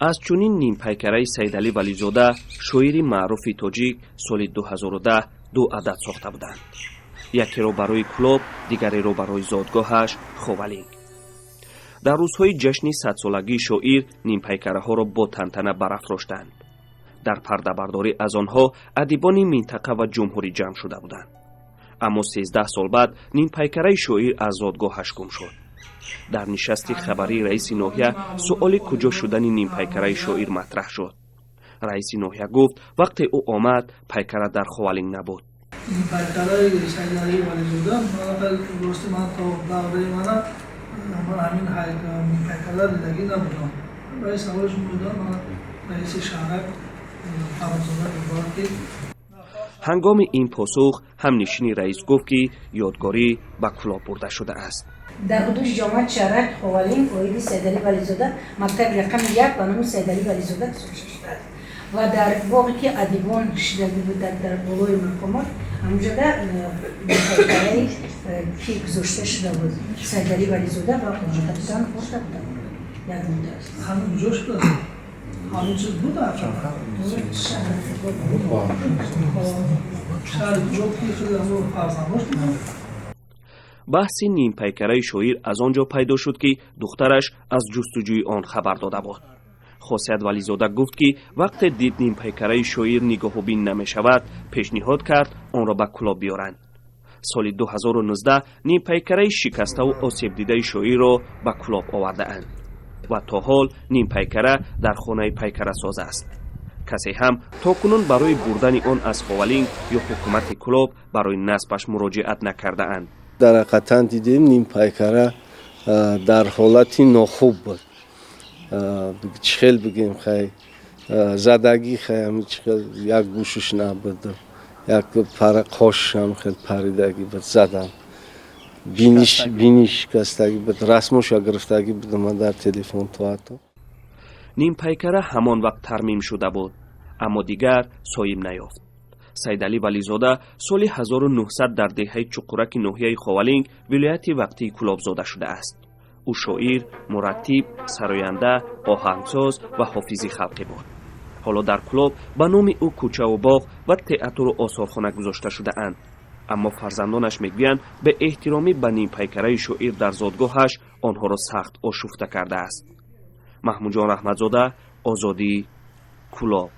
аз чунин нимпайкараи Сайдалӣ Вализода шоири маъруфи тоҷик соли 2010 ду адад сохта буданд. Якеро барои Кулоб, дигареро барои зодгоҳаш Ховалинг. дар рӯзҳои ҷашни садсолагии шоир нимпайкараҳоро бо тантана барафроштанд. дар пардабардорӣ аз онҳо адибони минтақа ва ҷумҳурӣ ҷамъ шуда буданд. аммо 13 сол баъд нимпайкараи шоир аз зодгоҳаш гум шуд. дар нишасти хабарии раиси ноҳия суоли куҷо шудани нимпайкараи шоир матраҳ шуд. раиси ноҳия гуфт вақте ӯ омад пайкара дар Ховалинг набуд. нимпайкараи Сайдалӣ Вализода рости ман то давраи мана ҳамин нимпайкара дидагӣ набудам. барои саволиш мудам ман раиси шаҳрак фарзода гуфтам ки ҳангоми ин посух ҳамнишини раис гуфт ки ёдгорӣ ба Кулоб бурда шудааст. дар ҳудуди ҷомаати шаҳрак Ховалинг оиди Сайдалӣ Вализода мактаби рақами 1 ба номи Сайдалӣ Вализода гузошта шудааст ва дар боғе ки адибон шидагӣ буданд дар болои мақомот ҳамҷода нимпайкараи ки гузошта шуда буд Сайдалӣ Вализода ва капитан хурда буданд. як муддат ҳамин ҷо шуда ҳамин чиз буд шаҳри ҷо ки хеле ҳамо фарзандош буданд. баҳси нимпайкараи шоир аз он ҷо пайдо шуд ки духтараш аз ҷустуҷӯи он хабар дода буд. Хосият Вализода гуфт ки вақте дид нимпайкараи шоир нигоҳубин намешавад, пешниҳод кард онро ба Кулоб биёранд. соли 2019 нимпайкараи шикаставу осебдидаи шоирро ба Кулоб овардаанд ва то ҳол нимпайкара дар хонаи пайкарасоз аст. касе ҳам токунун барои бурдани он аз Ховалинг ё ҳукумати Кулоб барои насбаш муроҷиат накардаанд. дар ҳақиқатан дидем нимпайкара дар ҳолати нохуб буд. чӣ хел бигем хай задагӣ хай ҳамичхел як гӯшиш набуд, як пара қошиш ҳам хел паридагӣ буд, задан биниш шикастагӣ буд, расмоша гирифтагӣ буд. ман дар телефон то ҳатто нимпайкара ҳамон вақт тармим шуда буд, аммо дигар соим наёфт. Сайдалӣ Вализода соли 1900 дар деҳаи Чуқураки ноҳияи Ховалинг вилояти вақтии Кулоб зода шудааст. ӯ шоир, мураттиб, сароянда, оҳангсоз ва ҳофизи халқӣ буд. ҳоло дар Кулоб ба номи ӯ кӯчаву боғ ва театру осорхона гузошта шудаанд. аммо фарзандонаш мегӯянд бе эҳтиромӣ ба нимпайкараи шоир дар зодгоҳаш онҳоро сахт ошуфта кардааст. маҳмудҷон раҳматзода, Озодӣ, Кулоб.